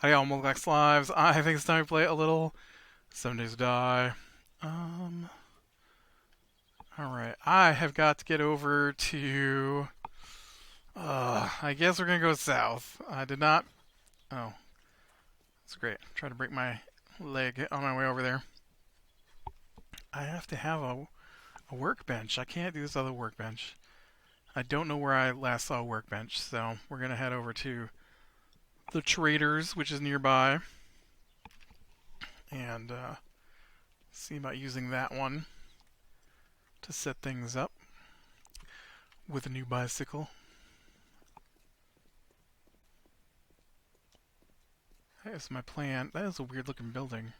Hi, all Molgax Lives. I think it's time to play a little 7 Days to Die. Um, alright. I have got to get over to. I guess we're gonna go south. I did not. Oh, that's great. Try to break my leg on my way over there. I have to have a workbench. I can't do this other workbench. I don't know where I last saw a workbench, so we're gonna head over to the Traders, which is nearby, and see about using that one to set things up with a new bicycle. That is my plan. That is a weird looking building.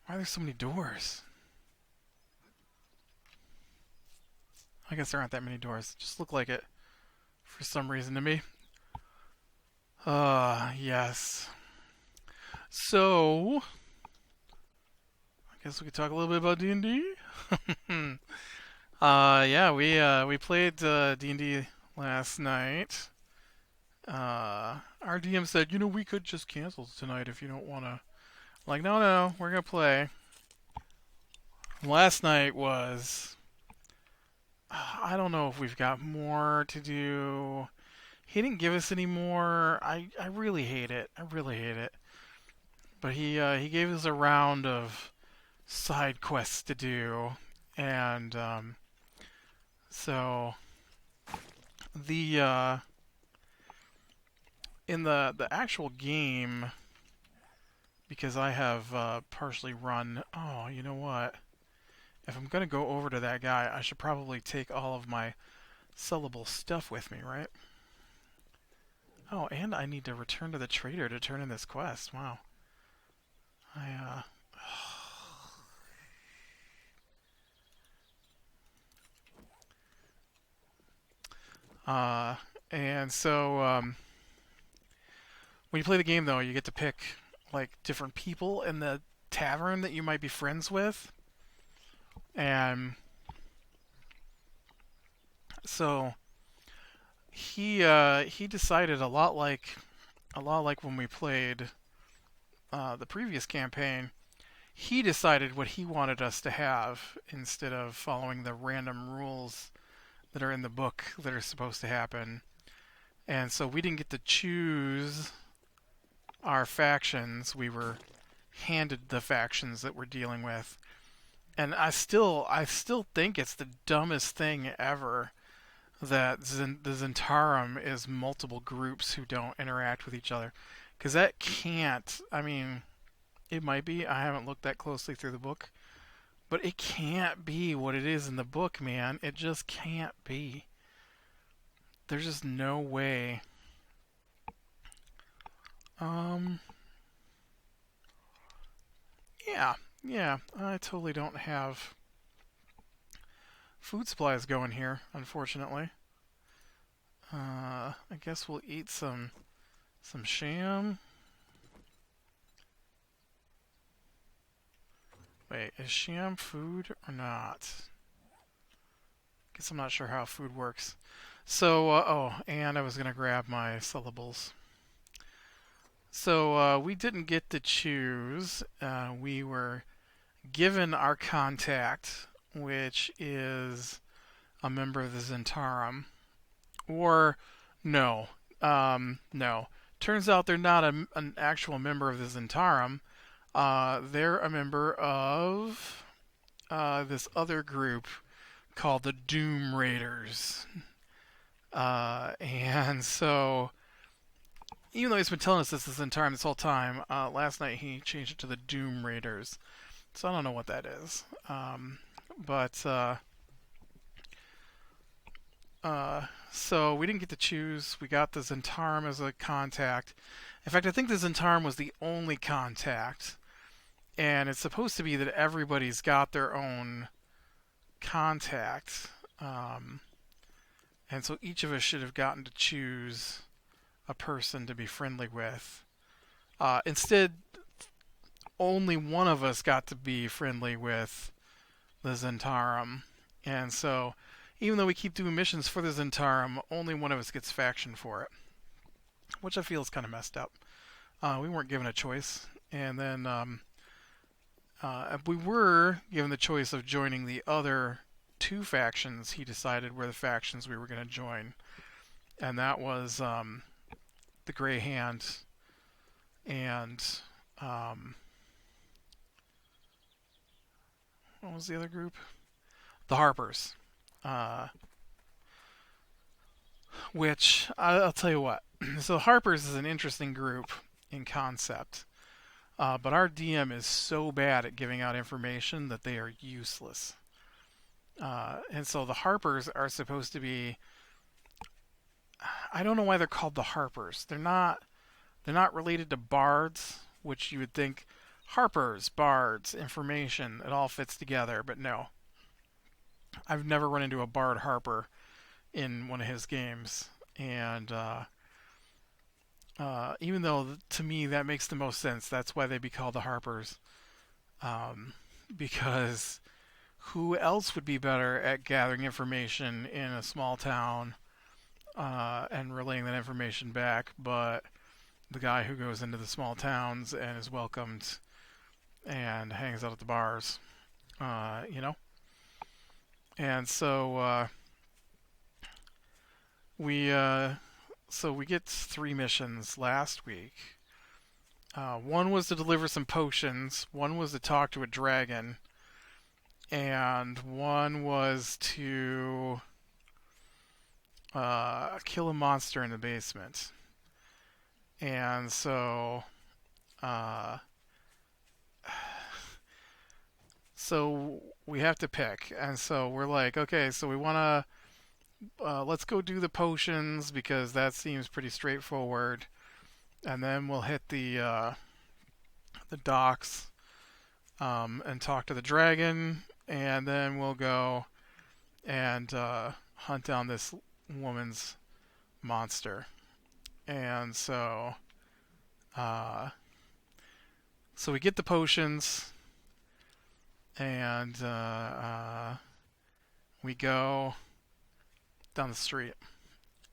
Why are there so many doors? I guess there aren't that many doors. Just look like it for some reason to me. Yes. So, I guess we could talk a little bit about D&D. Yeah, we played D&D last night. Our DM said, we could just cancel tonight if you don't want to. Like, no, we're gonna play. Last night was. I don't know if we've got more to do. He didn't give us any more. I really hate it. I really hate it. But he gave us a round of side quests to do, and so the in the actual game, because I have partially run. Oh, you know what? If I'm gonna go over to that guy, I should probably take all of my sellable stuff with me, right? Oh, and I need to return to the trader to turn in this quest. Wow. I uh and so when you play the game though, you get to pick like different people in the tavern that you might be friends with. And so he decided a lot like when we played the previous campaign. He decided what he wanted us to have instead of following the random rules that are in the book that are supposed to happen. And so we didn't get to choose our factions. We were handed the factions that we're dealing with. And I still think it's the dumbest thing ever that the Zentarum is multiple groups who don't interact with each other. Because that can't, I mean, it might be. I haven't looked that closely through the book. But it can't be what it is in the book, man. It just can't be. There's just no way. Um, yeah, yeah. I totally don't have food supplies going here, unfortunately. I guess we'll eat some sham. Wait, is sham food or not? Guess I'm not sure how food works. So, and I was gonna grab my syllables. So we didn't get to choose. We were given our contact, which is a member of the Zentarum, or no, no. Turns out they're not an actual member of the Zentarum. They're a member of this other group called the Doom Raiders. And so, even though he's been telling us this whole time, last night he changed it to the Doom Raiders. So I don't know what that is. But so we didn't get to choose. We got the Zentarum as a contact. In fact, I think the Zentarum was the only contact. And it's supposed to be that everybody's got their own contact. And so each of us should have gotten to choose a person to be friendly with. Instead, only one of us got to be friendly with the Zentarum. And so, even though we keep doing missions for the Zentarum, only one of us gets faction for it. which I feel is kind of messed up. We weren't given a choice, and then we were given the choice of joining the other two factions. He decided were the factions we were going to join, and that was the Grey Hand and what was the other group? The Harpers. Uh, which I'll tell you what. So Harpers is an interesting group in concept, but our DM is so bad at giving out information that they are useless. And so the Harpers are supposed to be. I don't know why they're called the Harpers. They're not. They're not related to bards, which you would think Harpers, bards, information. It all fits together, but no. I've never run into a bard Harper in one of his games, and even though to me that makes the most sense, that's why they be called the Harpers. Um, because who else would be better at gathering information in a small town and relaying that information back but the guy who goes into the small towns and is welcomed and hangs out at the bars, you know? And so we we get 3 missions last week. One was to deliver some potions, one was to talk to a dragon, and one was to kill a monster in the basement. And so, uh, so we have to pick. And so we're like, okay, so we want to let's go do the potions because that seems pretty straightforward. And then we'll hit the docks and talk to the dragon, and then we'll go and hunt down this woman's monster. And uh, so we get the potions, and we go down the street,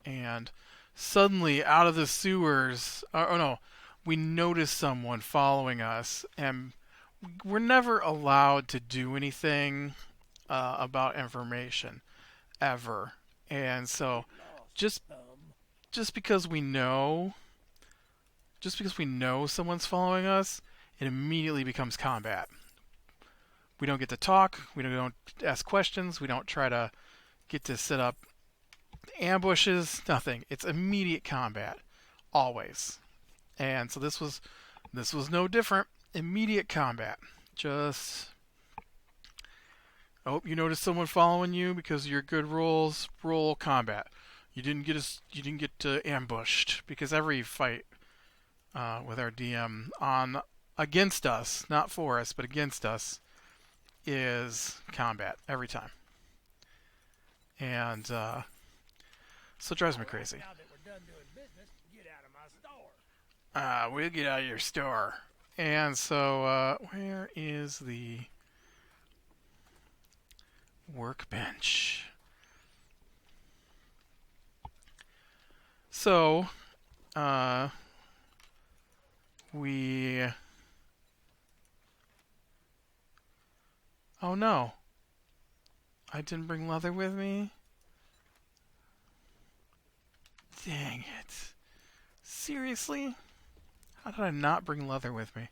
and suddenly out of the sewers, oh no, we notice someone following us, and we're never allowed to do anything about information ever. And so just just because we know just because we know someone's following us, it immediately becomes combat. We don't get to talk, we don't ask questions, we don't try to get to set up ambushes, nothing. It's immediate combat, always. And so this was no different. Immediate combat. Just you notice someone following you because of your good rolls. Roll combat. You didn't get ambushed because every fight with our DM on against us, not for us, but against us, is combat every time. And so it drives me crazy. Now that we're done doing business, get out of my store. We'll get out of your store. And so, where is the workbench? So, we. Oh no. I didn't bring leather with me? Dang it. Seriously? How did I not bring leather with me?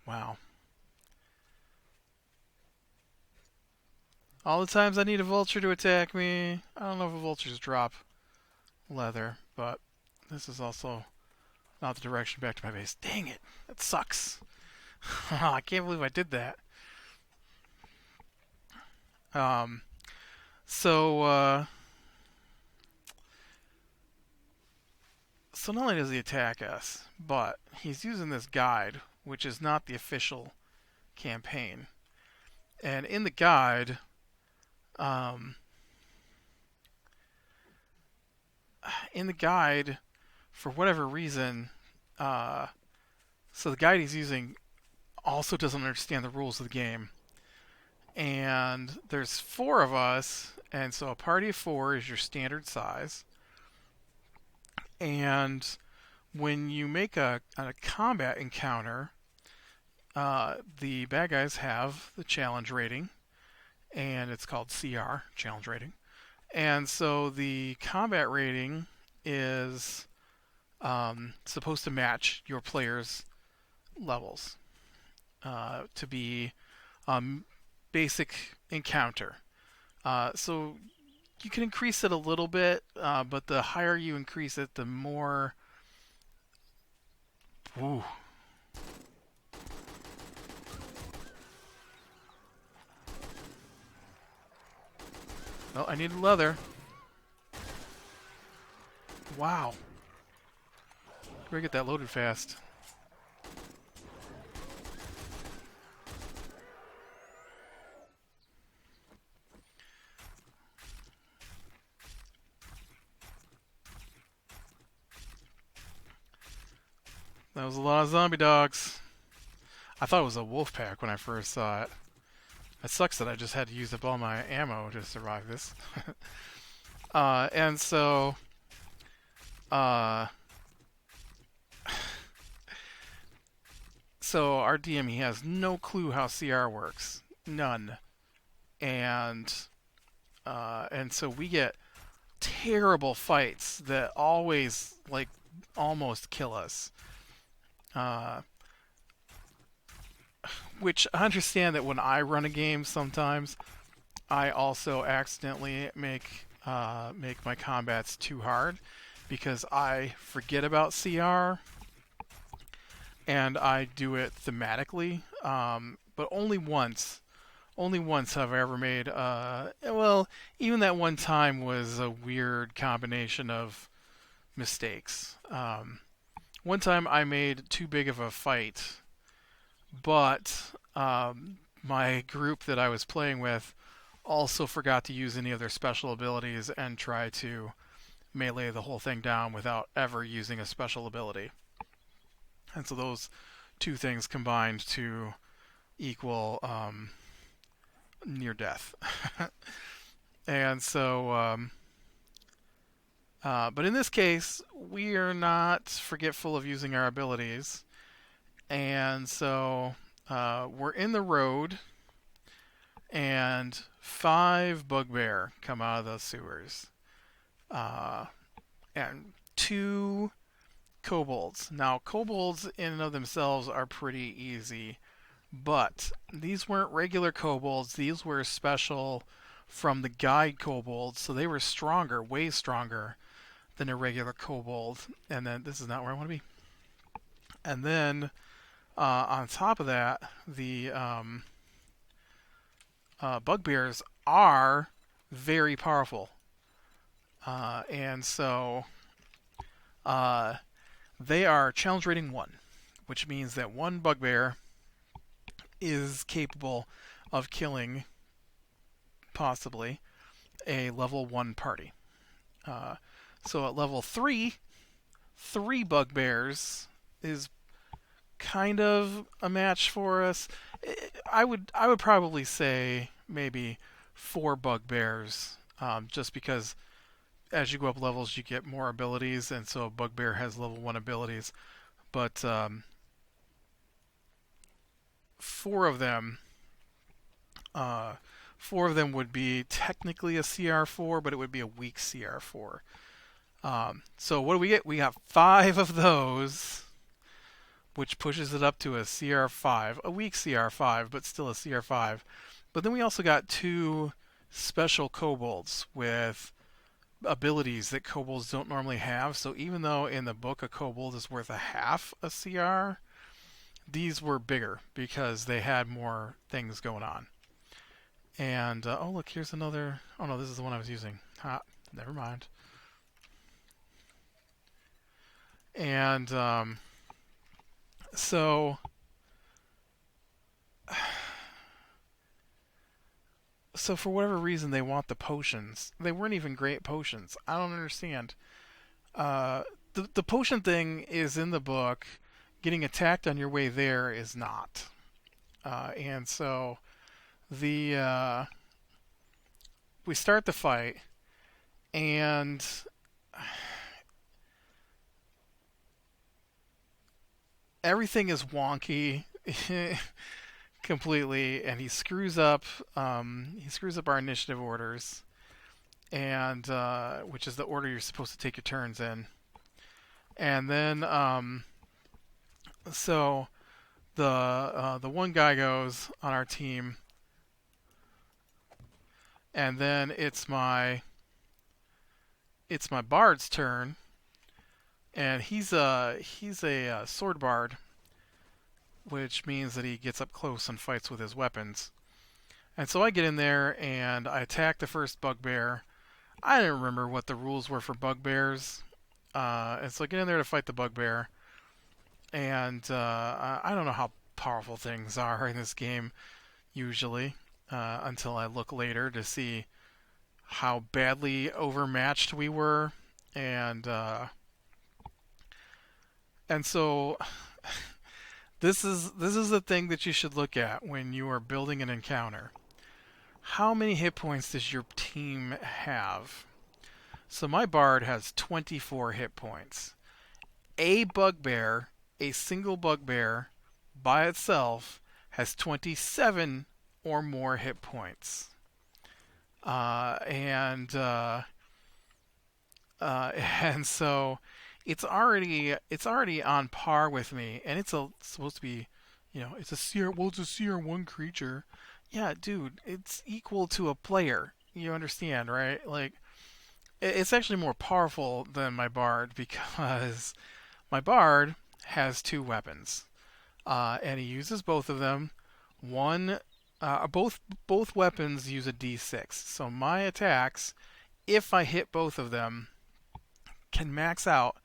Wow. All the times I need a vulture to attack me. I don't know if vultures drop leather, but this is also not the direction back to my base. Dang it. That sucks. I can't believe I did that. Um, so, so not only does he attack us, but he's using this guide, which is not the official campaign. And in the guide, um, for whatever reason, so the guide he's using also doesn't understand the rules of the game. And there's 4 of us, and so a party of 4 is your standard size. And when you make a combat encounter, the bad guys have the challenge rating, and it's called CR, challenge rating. And so the combat rating is supposed to match your player's levels to be basic encounter. So you can increase it a little bit, but the higher you increase it, the more. Ooh. Oh, I need leather. Wow. Better get that loaded fast. That was a lot of zombie dogs. I thought it was a wolf pack when I first saw it. It sucks that I just had to use up all my ammo to survive this. And so, uh, so our DM, he has no clue how CR works, none, and so we get terrible fights that always like almost kill us. Uh, which I understand that when I run a game, sometimes I also accidentally make my combats too hard because I forget about CR and I do it thematically. But only once. Only once have I ever made. Well, even that one time was a weird combination of mistakes. One time I made too big of a fight, but my group that I was playing with also forgot to use any of their special abilities and try to melee the whole thing down without ever using a special ability. And so those two things combined to equal near death. And so, but in this case, we are not forgetful of using our abilities. And so we're in the road, and 5 bugbear come out of the sewers. And 2 kobolds. Now, kobolds in and of themselves are pretty easy, but these weren't regular kobolds. These were special from the guide kobolds, so they were stronger, way stronger than a regular kobold. And then, this is not where I want to be. And then, on top of that, the bugbears are very powerful. And so uh, they are challenge rating 1, which means that one bugbear is capable of killing, possibly, a level 1 party. Uh, so at level 3, 3 bugbears is kind of a match for us. I would probably say maybe 4 bugbears, just because as you go up levels, you get more abilities, and so Bugbear has level 1 abilities. But 4 of them, uh, 4 of them would be technically a CR4, but it would be a weak CR4. So what do we get? We got 5 of those, which pushes it up to a CR5, a weak CR5, but still a CR5. But then we also got 2 special kobolds with abilities that kobolds don't normally have. So even though in the book a kobold is worth a half a CR, these were bigger because they had more things going on. And oh look, here's another. Oh no, this is the one I was using. Never mind. And so so for whatever reason they want the potions. They weren't even great potions. I don't understand. The potion thing is in the book. Getting attacked on your way there is not. And so the we start the fight, and everything is wonky completely, and he screws up our initiative orders, and which is the order you're supposed to take your turns in. And then so the one guy goes on our team, and then it's my bard's turn, and he's a sword bard, which means that he gets up close and fights with his weapons. And so I get in there and I attack the first bugbear. I didn't remember what the rules were for bugbears, and so I get in there to fight the bugbear. And I don't know how powerful things are in this game usually, until I look later to see how badly overmatched we were, and and so this is the thing that you should look at when you are building an encounter. How many hit points does your team have? So my bard has 24 hit points. A bugbear, a single bugbear, by itself has 27 or more hit points. And and so it's already on par with me, and it's supposed to be, it's a CR1 creature. Yeah, dude, it's equal to a player. You understand, right? Like, it's actually more powerful than my bard because my bard has two weapons, and he uses both of them. One, both weapons use a D6. So my attacks, if I hit both of them, can max out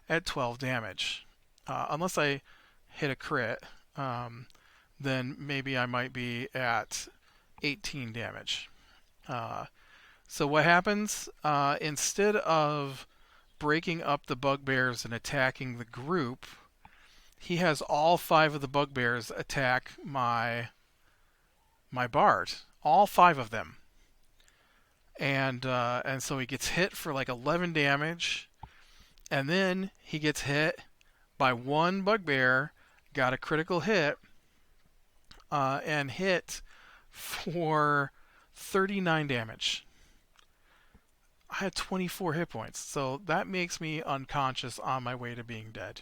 at 12 damage. Unless I hit a crit, then maybe I might be at 18 damage. Uh, so what happens? Instead of breaking up the bugbears and attacking the group, he has all five of the bugbears attack my bard. All five of them. And so he gets hit for like 11 damage, and then he gets hit by one bugbear, got a critical hit, and hit for 39 damage. I had 24 hit points, so that makes me unconscious on my way to being dead.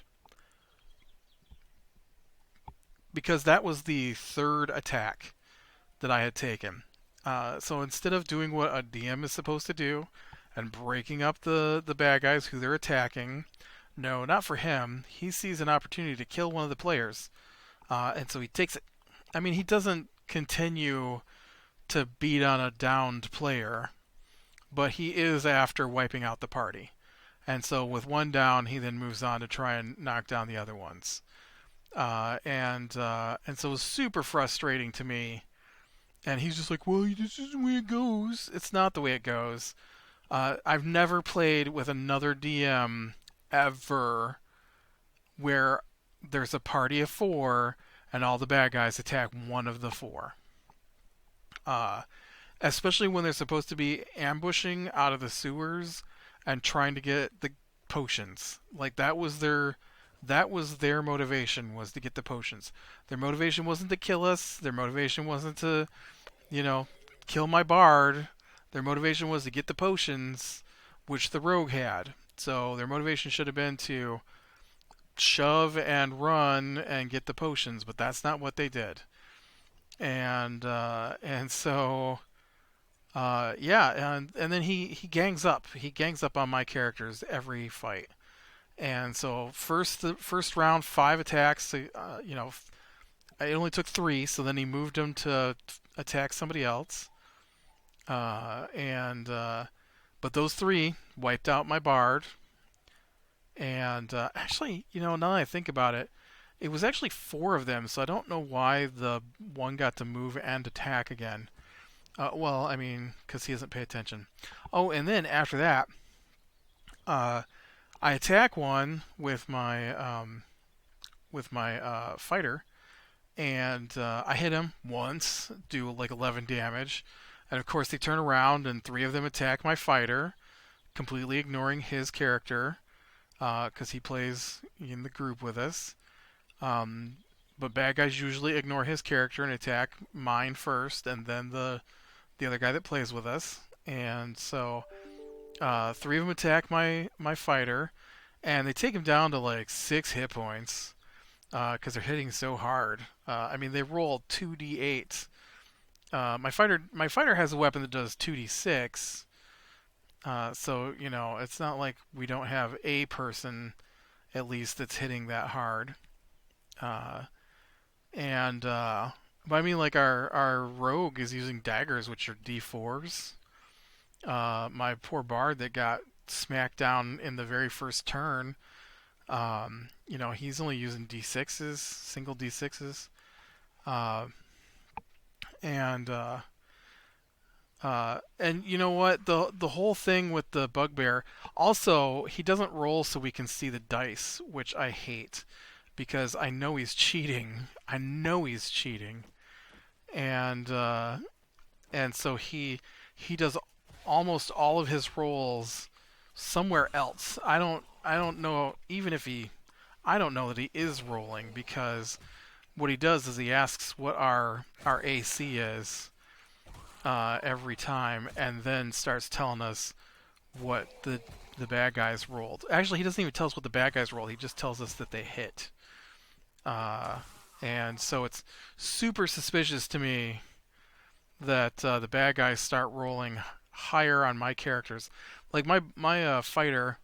Because that was the third attack that I had taken. So instead of doing what a DM is supposed to do and breaking up the bad guys who they're attacking, no, not for him. He sees an opportunity to kill one of the players, and so he takes it. I mean, he doesn't continue to beat on a downed player, but he is after wiping out the party. And so with one down, he then moves on to try and knock down the other ones. And so it was super frustrating to me. And he's just like, well, this isn't the way it goes. It's not the way it goes. I've never played with another DM ever where there's a party of four and all the bad guys attack one of the four. Uh, Especially when they're supposed to be ambushing out of the sewers and trying to get the potions. Like, that was their motivation, was to get the potions. Their motivation wasn't to kill us. Their motivation wasn't to, you know, kill my bard. Their motivation was to get the potions, which the rogue had. So their motivation should have been to shove and run and get the potions, but that's not what they did. And so yeah, and then he gangs up. He gangs up on my characters every fight. And so first round, 5 attacks. It only took 3, so then he moved him to attack somebody else. And But those 3 wiped out my bard. And actually, now that I think about it, it was actually 4 of them. So I don't know why the one got to move and attack again. Well, I mean, because he doesn't pay attention. Oh, and then after that, uh, I attack one with my fighter, and I hit him once, do like 11 damage, and of course they turn around and 3 of them attack my fighter, completely ignoring his character, because he plays in the group with us. Um, but bad guys usually ignore his character and attack mine first, and then the other guy that plays with us. And so three of them attack my fighter, and they take him down to like 6 hit points because they're hitting so hard. I mean, they roll 2d8. My fighter has a weapon that does 2d6. So it's not like we don't have a person at least that's hitting that hard. Uh, and but I mean, like our rogue is using daggers, which are d4s. My poor bard that got smacked down in the very first turn. He's only using d6s, single d6s. Uh, and and you know what? The whole thing with the bugbear. Also, he doesn't roll so we can see the dice, which I hate because I know he's cheating. I know he's cheating, and so he does almost all of his rolls somewhere else. I don't know even if he I don't know that he is rolling because what he does is he asks what our AC is every time, and then starts telling us what the bad guys rolled. Actually, he doesn't even tell us what the bad guys rolled. He just tells us that they hit. Uh, and so it's super suspicious to me that the bad guys start rolling higher on my characters. Like my fighter,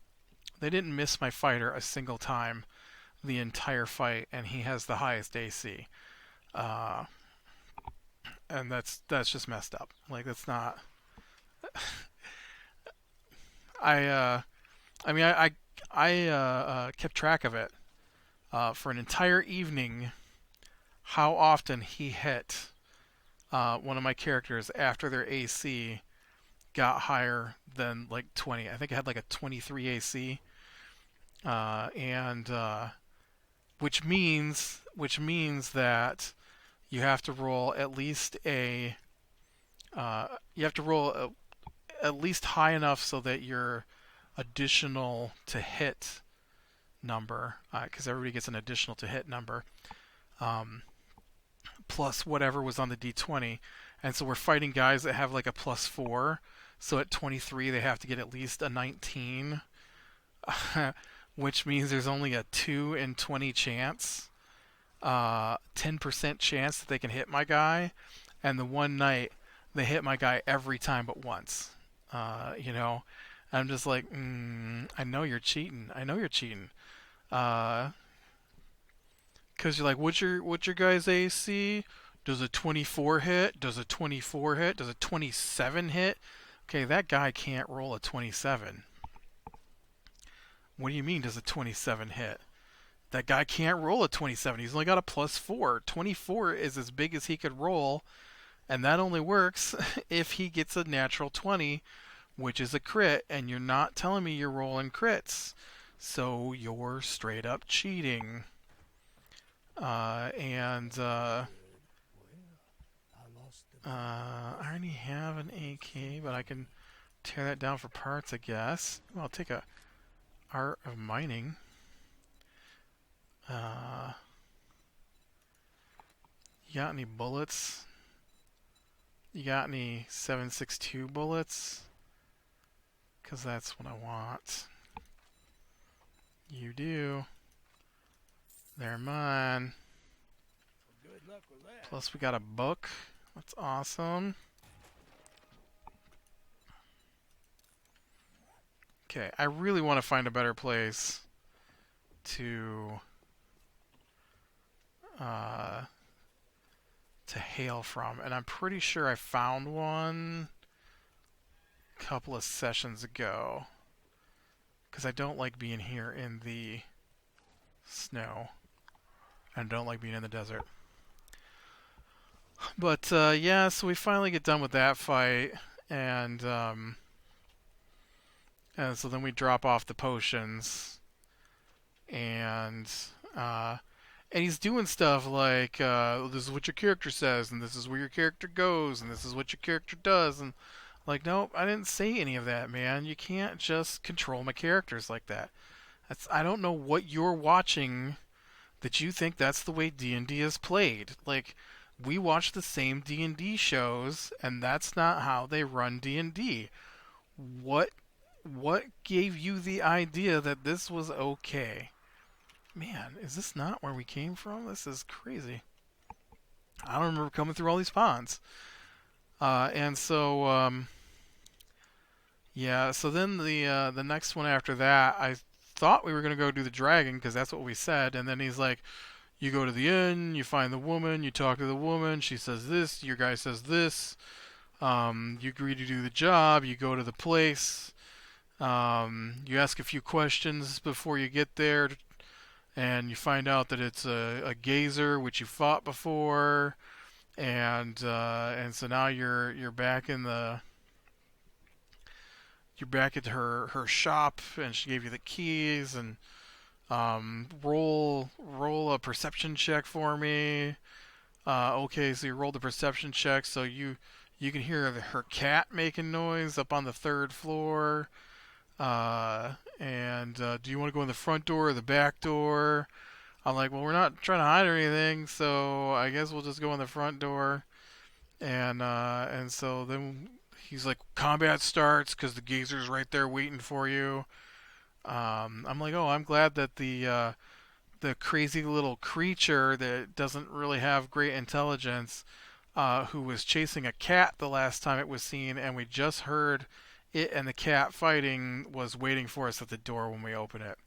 they didn't miss my fighter a single time the entire fight, and he has the highest AC. Uh, and that's just messed up. Like that's not. I I mean I kept track of it for an entire evening. How often he hit one of my characters after their AC got higher than like 20. I think it had like a 23 AC, and which means that you have to roll at least you have to roll at least high enough so that your additional to hit number, because everybody gets an additional to hit number, um, plus whatever was on the d20. And so we're fighting guys that have like a +4. So at 23, they have to get at least a 19, which means there's only a 2 in 20 chance, 10% chance that they can hit my guy. And the one night, they hit my guy every time but once. I'm just like, I know you're cheating. I know you're cheating. Uh, Because you're like, what's your guy's AC? Does a 24 hit? Does a 24 hit? Does a 27 hit? Okay, that guy can't roll a 27. What do you mean, does a 27 hit? That guy can't roll a 27. He's only got a +4. 24 is as big as he could roll, and that only works if he gets a natural 20, which is a crit, and you're not telling me you're rolling crits. So you're straight up cheating. And I already have an AK, but I can tear that down for parts, I guess. Well, I'll take a Art of Mining. You got any bullets? You got any 7.62 bullets? Because that's what I want. You do. They're mine. Good luck with that. Plus we got a book. That's awesome. Okay, I really want to find a better place to uh, hail from, and I'm pretty sure I found one a couple of sessions ago. Because I don't like being here in the snow, and don't like being in the desert. But yeah, so we finally get done with that fight, and so then we drop off the potions, and uh, and he's doing stuff like this is what your character says, and this is where your character goes, and this is what your character does, and like, nope, I didn't say any of that, man. You can't just control my characters like that. I don't know what you're watching that you think that's the way D&D is played. Like, we watch the same D&D shows, and that's not how they run D&D. What what gave you the idea that this was okay? Man, is this not where we came from? This is crazy. I don't remember coming through all these ponds. And so yeah, so then the next one after that, I thought we were gonna go do the dragon because that's what we said, and then he's like, you go to the inn, you find the woman, you talk to the woman, she says this, your guy says this, you agree to do the job, you go to the place, you ask a few questions before you get there, and you find out that it's a gazer which you fought before, and so now you're back in the you're back at her shop, and she gave you the keys, and roll a perception check for me. Okay, so you rolled a perception check, so you can hear her cat making noise up on the third floor. And do you want to go in the front door or the back door? I'm like, well, we're not trying to hide or anything, so I guess we'll just go in the front door. And so then he's like, combat starts because the gazer's right there waiting for you. I'm like, oh, I'm glad that the crazy little creature that doesn't really have great intelligence, who was chasing a cat the last time it was seen, and we just heard it and the cat fighting, was waiting for us at the door when we open it.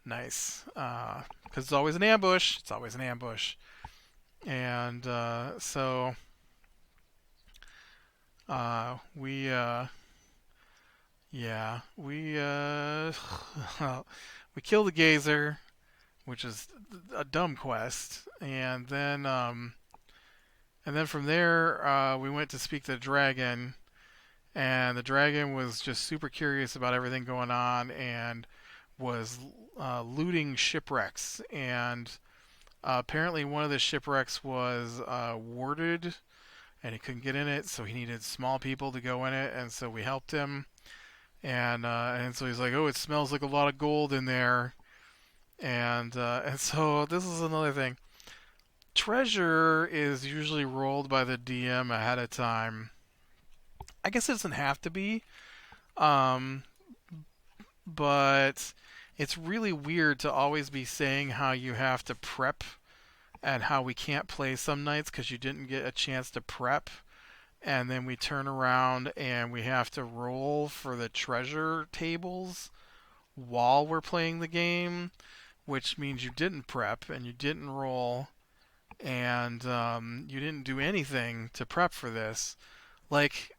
Nice, because it's always an ambush. It's always an ambush, and so we yeah we kill the gazer, which is a dumb quest, and then from there we went to speak to the dragon, and the dragon was just super curious about everything going on and was looting shipwrecks, and apparently one of the shipwrecks was warded and he couldn't get in it, so he needed small people to go in it, and so we helped him. And so he's like, "Oh, it smells like a lot of gold in there." And so this is another thing. Treasure is usually rolled by the DM ahead of time. I guess it doesn't have to be, um, but it's really weird to always be saying how you have to prep and how we can't play some nights because you didn't get a chance to prep, and then we turn around and we have to roll for the treasure tables while we're playing the game, which means you didn't prep and you didn't roll, and you didn't do anything to prep for this. Like,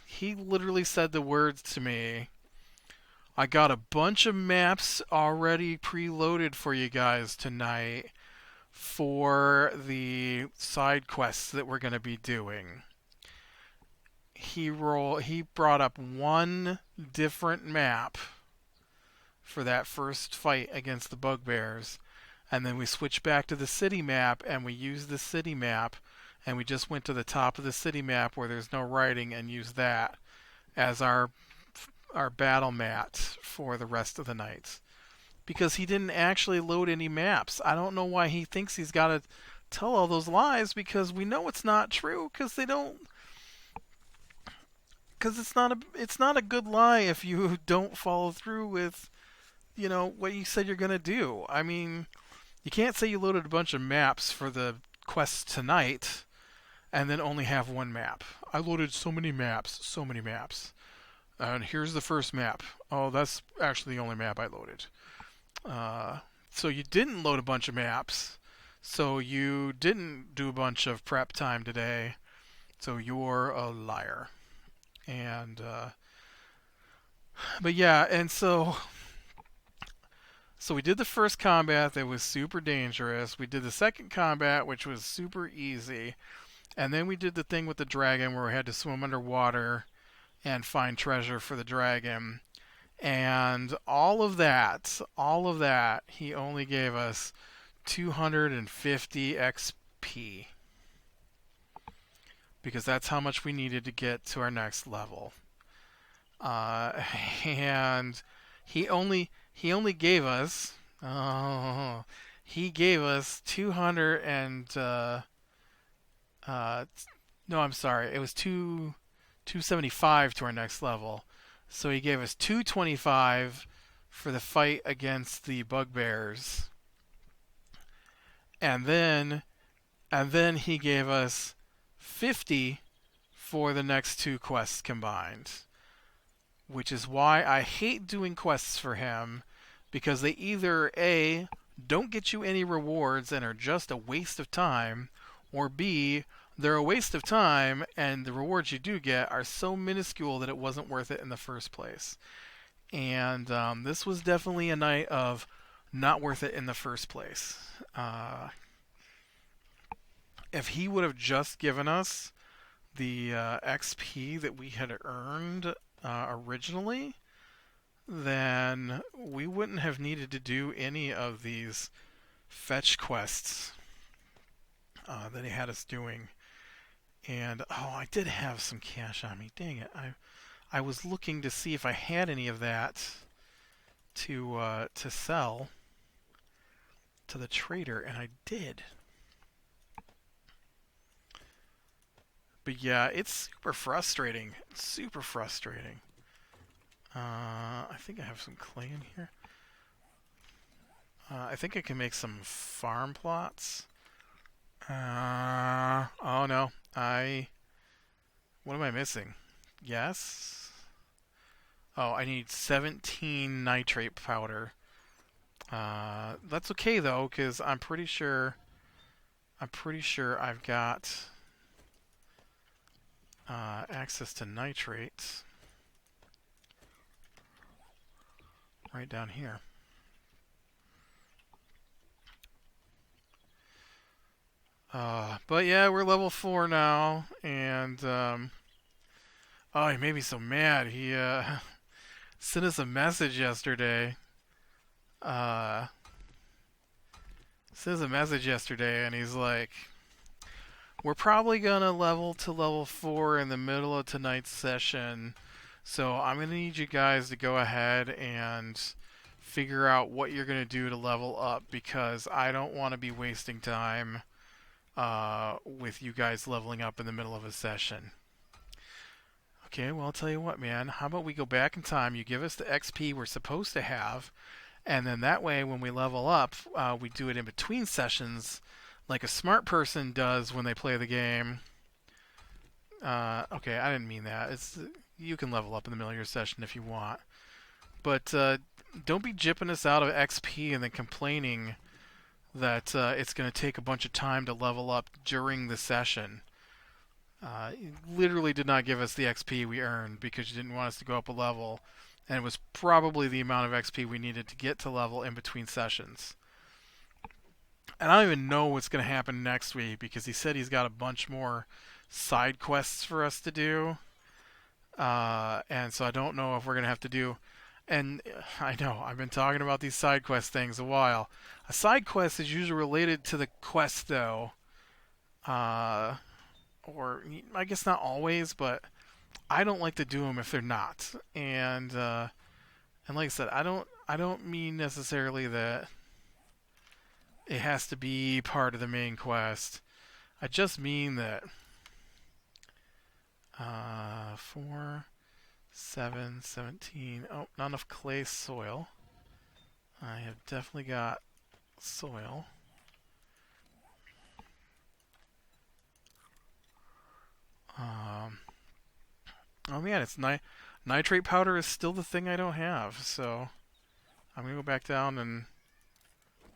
he literally said the words to me, I got a bunch of maps already preloaded for you guys tonight for the side quests that we're going to be doing. He brought up one different map for that first fight against the bugbears, and then we switched back to the city map, and we used the city map, and we just went to the top of the city map where there's no writing and used that as our battle mat for the rest of the nights, because he didn't actually load any maps. I don't know why he thinks he's got to tell all those lies, because we know it's not true, because they don't, because it's not a good lie if you don't follow through with what you said you're going to do. I mean, you can't say you loaded a bunch of maps for the quests tonight and then only have one map. I loaded so many maps, so many maps. And here's the first map. Oh, that's actually the only map I loaded. So you didn't load a bunch of maps. So you didn't do a bunch of prep time today. So you're a liar. And but yeah, and so we did the first combat that was super dangerous. We did the second combat, which was super easy. And then we did the thing with the dragon where we had to swim underwater and find treasure for the dragon. And all of that, he only gave us 250 XP. Because that's how much we needed to get to our next level. And he only gave us He gave us 200 and uh, no, I'm sorry, it was 275 to our next level. So he gave us 225 for the fight against the bugbears, and then he gave us 50 for the next two quests combined, which is why I hate doing quests for him, because they either A, don't get you any rewards and are just a waste of time, or B, they're a waste of time and the rewards you do get are so minuscule that it wasn't worth it in the first place. And this was definitely a night of not worth it in the first place. If he would have just given us the XP that we had earned originally, then we wouldn't have needed to do any of these fetch quests that he had us doing. And oh, I did have some cash on me. Dang it! I was looking to see if I had any of that to sell to the trader, and I did. But yeah, it's super frustrating. It's super frustrating. I think I have some clay in here. I think I can make some farm plots. Oh no, what am I missing? Yes. Oh, I need 17 nitrate powder. That's okay though, because I'm pretty sure I've got access to nitrate right down here. But yeah, we're level 4 now, and oh, he made me so mad. He sent us a message yesterday. Uh, Sent us a message yesterday, and he's like, "We're probably gonna level to level 4 in the middle of tonight's session, so I'm gonna need you guys to go ahead and figure out what you're gonna do to level up, because I don't want to be wasting time with you guys leveling up in the middle of a session." Okay, well, I'll tell you what, man. How about we go back in time? You give us the XP we're supposed to have, and then that way, when we level up, we do it in between sessions, like a smart person does when they play the game. Okay, I didn't mean that. You can level up in the middle of your session if you want, but don't be jipping us out of XP and then complaining that it's going to take a bunch of time to level up during the session. You literally did not give us the XP we earned because you didn't want us to go up a level, and it was probably the amount of XP we needed to get to level in between sessions. And I don't even know what's going to happen next week, because he said he's got a bunch more side quests for us to do. And so I don't know if we're going to have to do. And I know, I've been talking about these side quest things a while. A side quest is usually related to the quest, though. Or I guess not always, but I don't like to do them if they're not. And like I said, I don't mean necessarily that it has to be part of the main quest. I just mean that 4, 7, 17. Oh, not enough clay soil. I have definitely got soil. Um, oh man, nitrate powder is still the thing I don't have, so I'm gonna go back down and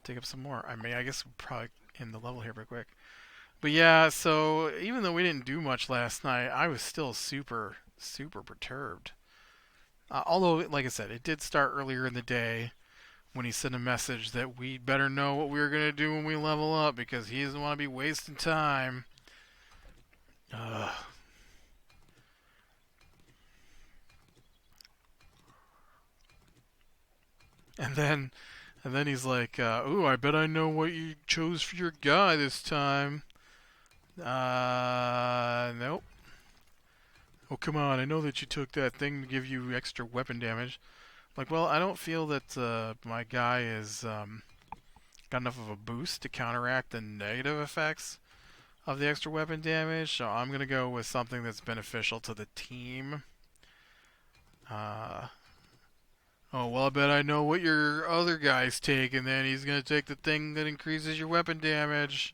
take up some more. I guess we'll probably end the level here real quick. But yeah, so even though we didn't do much last night, I was still super, super perturbed. Although, like I said, it did start earlier in the day when he sent a message that we better know what we were going to do when we level up, because he doesn't want to be wasting time. Ugh. And then, and then he's like, "Ooh, I bet I know what you chose for your guy this time." Nope. Oh, come on! I know that you took that thing to give you extra weapon damage. Like, well, I don't feel that my guy is got enough of a boost to counteract the negative effects of the extra weapon damage. So I'm gonna go with something that's beneficial to the team. Uh, oh well, I bet I know what your other guy's taking. Then he's gonna take the thing that increases your weapon damage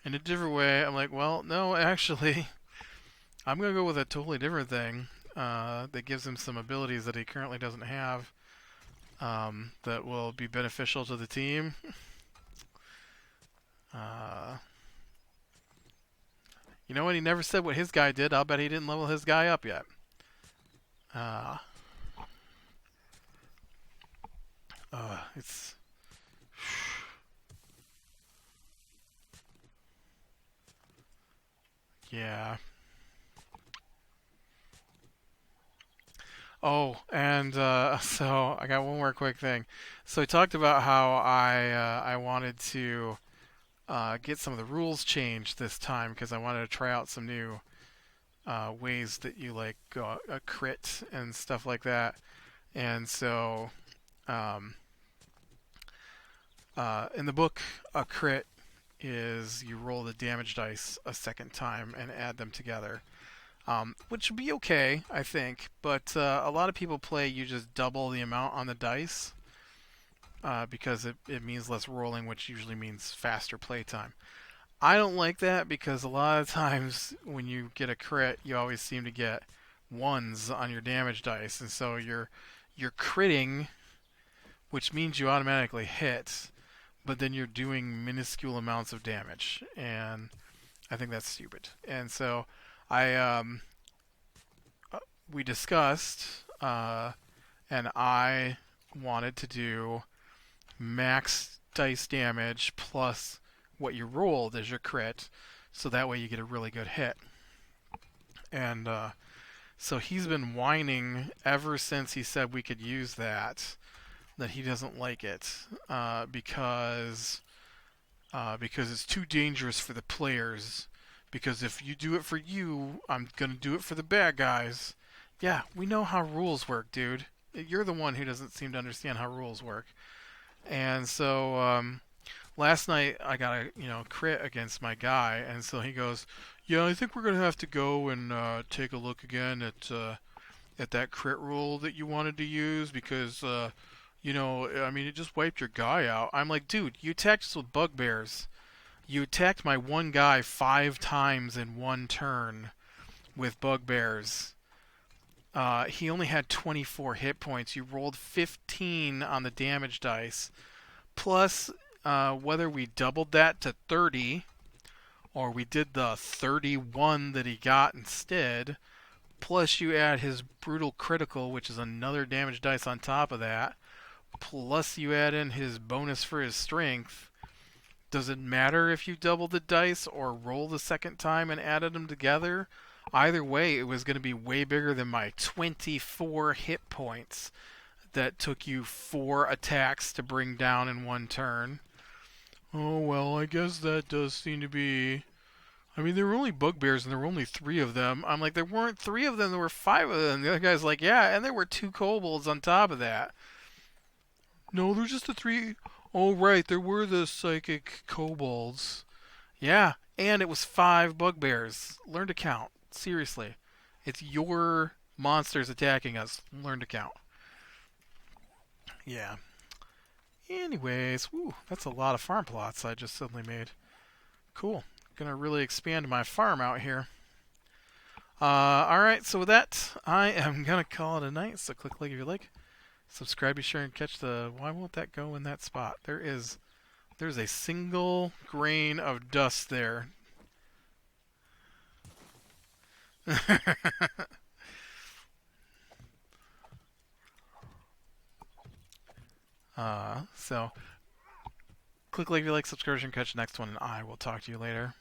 in a different way. I'm like, well, no, actually, I'm gonna go with a totally different thing that gives him some abilities that he currently doesn't have. That will be beneficial to the team. Uh, you know what? He never said what his guy did. I'll bet he didn't level his guy up yet. Uh, it's yeah. Oh, and so I got one more quick thing. So I talked about how I wanted to get some of the rules changed this time because I wanted to try out some new ways that you like a crit and stuff like that. And so um, in the book, a crit is you roll the damage dice a second time and add them together. Which would be okay, I think, but a lot of people play you just double the amount on the dice because it means less rolling, which usually means faster playtime. I don't like that because a lot of times when you get a crit, you always seem to get ones on your damage dice, and so you're critting, which means you automatically hit, but then you're doing minuscule amounts of damage, and I think that's stupid. And so I we discussed, and I wanted to do max dice damage plus what you rolled as your crit, so that way you get a really good hit. And so he's been whining ever since he said we could use that he doesn't like it because it's too dangerous for the players. Because if you do it for you, I'm gonna do it for the bad guys. Yeah, we know how rules work, dude. You're the one who doesn't seem to understand how rules work. And so last night I got a crit against my guy, and so he goes, "Yeah, I think we're gonna have to go and take a look again at that crit rule that you wanted to use because I mean, it just wiped your guy out." I'm like, dude, you attacked us with bugbears. You attacked my one guy 5 times in one turn with bugbears. He only had 24 hit points. You rolled 15 on the damage dice. Plus, whether we doubled that to 30 or we did the 31 that he got instead, plus you add his brutal critical, which is another damage dice on top of that, plus you add in his bonus for his strength. Does it matter if you double the dice or roll the second time and added them together? Either way, it was going to be way bigger than my 24 hit points that took you 4 attacks to bring down in one turn. Oh, well, I guess that does seem to be... I mean, there were only bugbears and there were only 3 of them. I'm like, there weren't 3 of them, there were 5 of them. The other guy's like, yeah, and there were 2 kobolds on top of that. No, there's just the 3... Oh, right, there were the psychic kobolds. Yeah, and it was 5 bugbears. Learn to count. Seriously. It's your monsters attacking us. Learn to count. Yeah. Anyways, woo, that's a lot of farm plots I just suddenly made. Cool. Gonna really expand my farm out here. Alright, so with that, I am gonna call it a night. So click like if you like. Subscribe, be sure and catch the... Why won't that go in that spot? There's a single grain of dust there. So click like if you like, subscribe, and catch the next one, and I will talk to you later.